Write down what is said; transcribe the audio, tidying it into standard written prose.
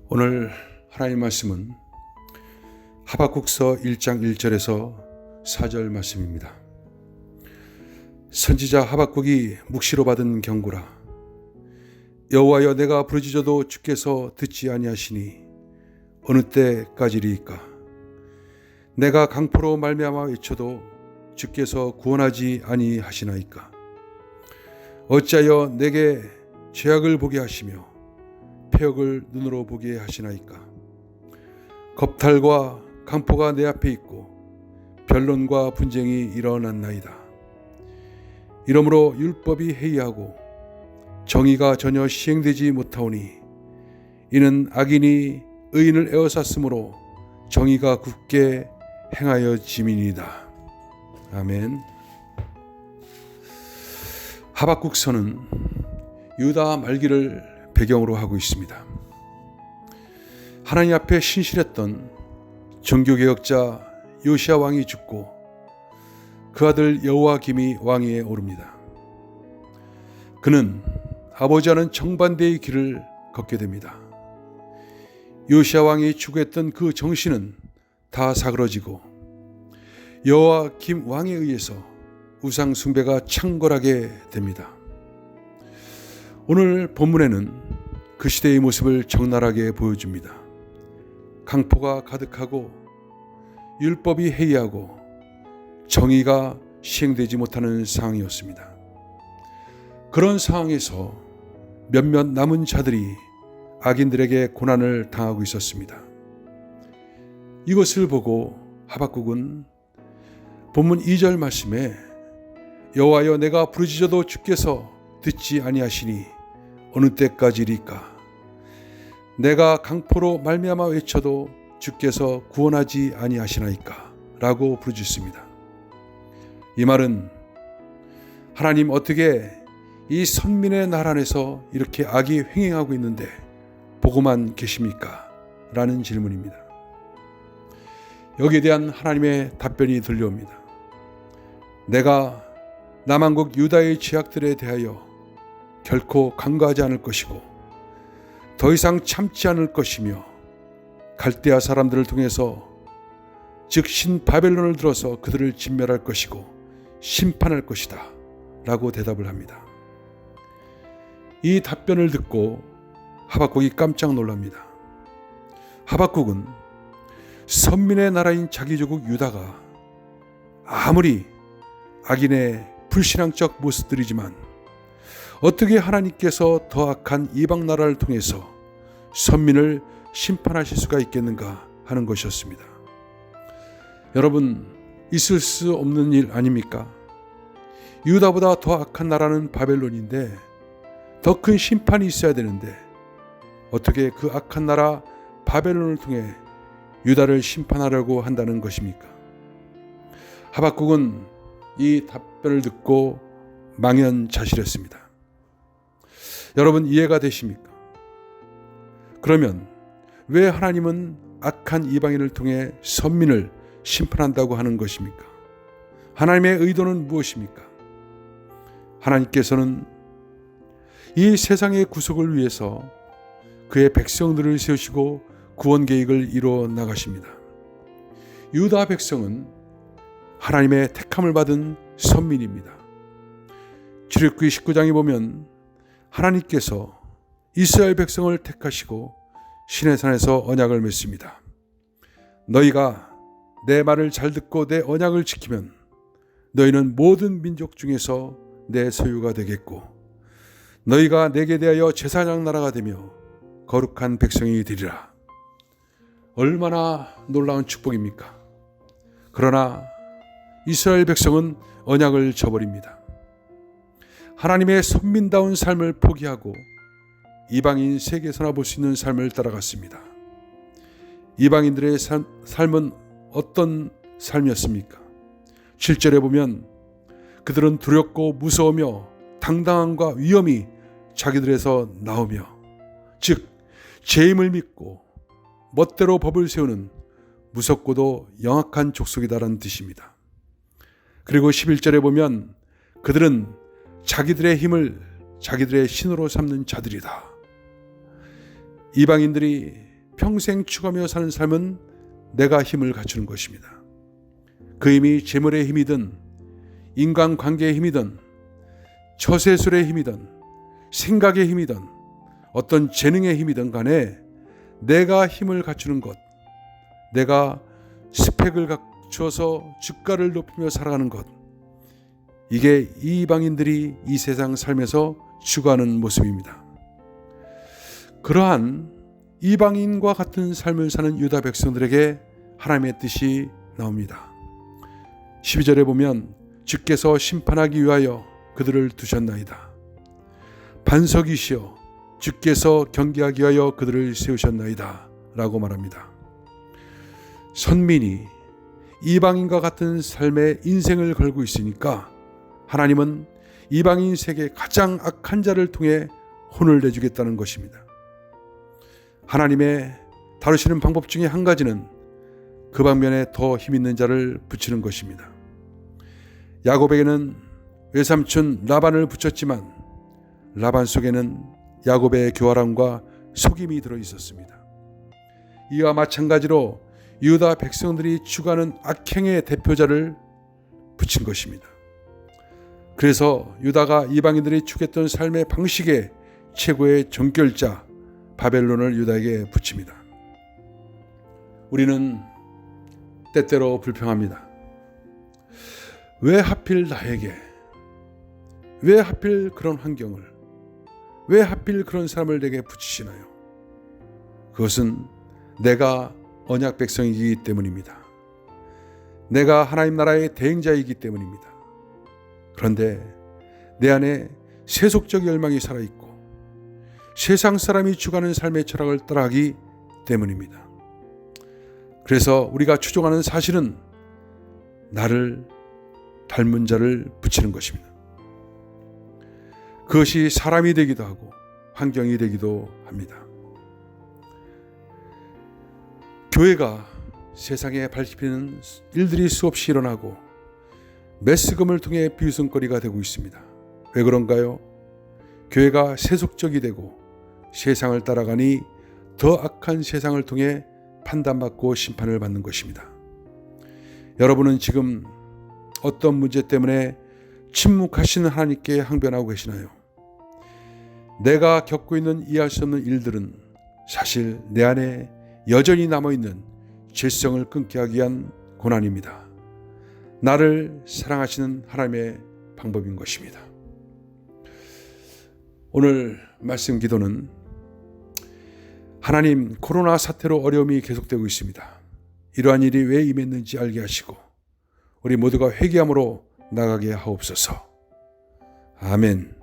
오늘 하나님 말씀은 하박국서 1장 1절에서 4절 말씀입니다. 선지자 하박국이 묵시로 받은 경고라. 여호와여, 내가 부르짖어도 주께서 듣지 아니하시니 어느 때까지리이까? 내가 강포로 말미암아 외쳐도 주께서 구원하지 아니하시나이까? 어찌하여 내게 죄악을 보게 하시며 폐역을 눈으로 보게 하시나이까? 겁탈과 강포가 내 앞에 있고 변론과 분쟁이 일어났나이다. 이러므로 율법이 해이하고 정의가 전혀 시행되지 못하오니 이는 악인이 의인을 에워쌌으므로 정의가 굳게 행하여짐이니이다. 아멘. 하박국서는 유다 말기를 배경으로 하고 있습니다. 하나님 앞에 신실했던 종교개혁자 요시야 왕이 죽고 그 아들 여호와김이 왕위에 오릅니다. 그는 아버지와는 정반대의 길을 걷게 됩니다. 요시야 왕이 추구했던 그 정신은 다 사그러지고 여호와김 왕에 의해서 우상 숭배가 창궐하게 됩니다. 오늘 본문에는 그 시대의 모습을 적나라하게 보여줍니다. 강포가 가득하고 율법이 해이하고 정의가 시행되지 못하는 상황이었습니다. 그런 상황에서 몇몇 남은 자들이 악인들에게 고난을 당하고 있었습니다. 이것을 보고 하박국은 본문 2절 말씀에 여호와여, 내가 부르짖어도 주께서 듣지 아니하시니 어느 때까지리까? 내가 강포로 말미암아 외쳐도 주께서 구원하지 아니하시나이까? 라고 부르짖습니다. 이 말은 하나님, 어떻게 이 선민의 나라 안에서 이렇게 악이 횡행하고 있는데 보고만 계십니까? 라는 질문입니다. 여기에 대한 하나님의 답변이 들려옵니다. 내가 남한국 유다의 죄악들에 대하여 결코 간과하지 않을 것이고 더 이상 참지 않을 것이며 갈대아 사람들을 통해서 즉 신바벨론을 들어서 그들을 진멸할 것이고 심판할 것이다 라고 대답을 합니다. 이 답변을 듣고 하박국이 깜짝 놀랍니다. 하박국은 선민의 나라인 자기 조국 유다가 아무리 악인의 불신앙적 모습들이지만 어떻게 하나님께서 더 악한 이방 나라를 통해서 선민을 심판하실 수가 있겠는가 하는 것이었습니다. 여러분, 있을 수 없는 일 아닙니까? 유다보다 더 악한 나라는 바벨론인데 더 큰 심판이 있어야 되는데 어떻게 그 악한 나라 바벨론을 통해 유다를 심판하려고 한다는 것입니까? 하박국은 이 답변을 듣고 망연자실했습니다. 여러분, 이해가 되십니까? 그러면 왜 하나님은 악한 이방인을 통해 선민을 심판한다고 하는 것입니까? 하나님의 의도는 무엇입니까? 하나님께서는 이 세상의 구속을 위해서 그의 백성들을 세우시고 구원 계획을 이루어 나가십니다. 유다 백성은 하나님의 택함을 받은 선민입니다. 출애굽기 19장에 보면 하나님께서 이스라엘 백성을 택하시고 시내산에서 언약을 맺습니다. 너희가 내 말을 잘 듣고 내 언약을 지키면 너희는 모든 민족 중에서 내 소유가 되겠고 너희가 내게 대하여 제사장 나라가 되며 거룩한 백성이 되리라. 얼마나 놀라운 축복입니까? 그러나 이스라엘 백성은 언약을 저버립니다. 하나님의 선민다운 삶을 포기하고 이방인 세계에서나 볼 수 있는 삶을 따라갔습니다. 이방인들의 삶은 어떤 삶이었습니까? 7절에 보면 그들은 두렵고 무서우며 당당함과 위험이 자기들에서 나오며 즉 죄임을 믿고 멋대로 법을 세우는 무섭고도 영악한 족속이다라는 뜻입니다. 그리고 11절에 보면 그들은 자기들의 힘을 자기들의 신으로 삼는 자들이다. 이방인들이 평생 추구하며 사는 삶은 내가 힘을 갖추는 것입니다. 그 힘이 재물의 힘이든 인간관계의 힘이든 처세술의 힘이든 생각의 힘이든 어떤 재능의 힘이든 간에 내가 힘을 갖추는 것, 내가 스펙을 갖추어서 주가를 높이며 살아가는 것, 이게 이방인들이 이 세상 삶에서 추구하는 모습입니다. 그러한 이방인과 같은 삶을 사는 유다 백성들에게 하나님의 뜻이 나옵니다. 12절에 보면 주께서 심판하기 위하여 그들을 두셨나이다. 반석이시여 주께서 경계하기 위하여 그들을 세우셨나이다 라고 말합니다. 선민이 이방인과 같은 삶의 인생을 걸고 있으니까 하나님은 이방인 세계 가장 악한 자를 통해 혼을 내주겠다는 것입니다. 하나님의 다루시는 방법 중에 한 가지는 그 방면에 더 힘있는 자를 붙이는 것입니다. 야곱에게는 외삼촌 라반을 붙였지만 라반 속에는 야곱의 교활함과 속임이 들어 있었습니다. 이와 마찬가지로 유다 백성들이 추구하는 악행의 대표자를 붙인 것입니다. 그래서 유다가 이방인들이 추구했던 삶의 방식의 최고의 정결자 바벨론을 유다에게 붙입니다. 우리는 때때로 불평합니다. 왜 하필 나에게? 왜 하필 그런 환경을? 왜 하필 그런 사람을 내게 붙이시나요? 그것은 내가 언약 백성이기 때문입니다. 내가 하나님 나라의 대행자이기 때문입니다. 그런데 내 안에 세속적 열망이 살아있고 세상 사람이 추구하는 삶의 철학을 따라하기 때문입니다. 그래서 우리가 추종하는 사실은 나를 닮은 자를 붙이는 것입니다. 그것이 사람이 되기도 하고 환경이 되기도 합니다. 교회가 세상에 밟히는 일들이 수없이 일어나고 매스금을 통해 비웃음거리가 되고 있습니다. 왜 그런가요? 교회가 세속적이 되고 세상을 따라가니 더 악한 세상을 통해 판단받고 심판을 받는 것입니다. 여러분은 지금 어떤 문제 때문에 침묵하시는 하나님께 항변하고 계시나요? 내가 겪고 있는 이해할 수 없는 일들은 사실 내 안에 여전히 남아있는 죄성을 끊게 하기 위한 고난입니다. 나를 사랑하시는 하나님의 방법인 것입니다. 오늘 말씀 기도는 하나님, 코로나 사태로 어려움이 계속되고 있습니다. 이러한 일이 왜 임했는지 알게 하시고 우리 모두가 회개함으로 나가게 하옵소서. 아멘.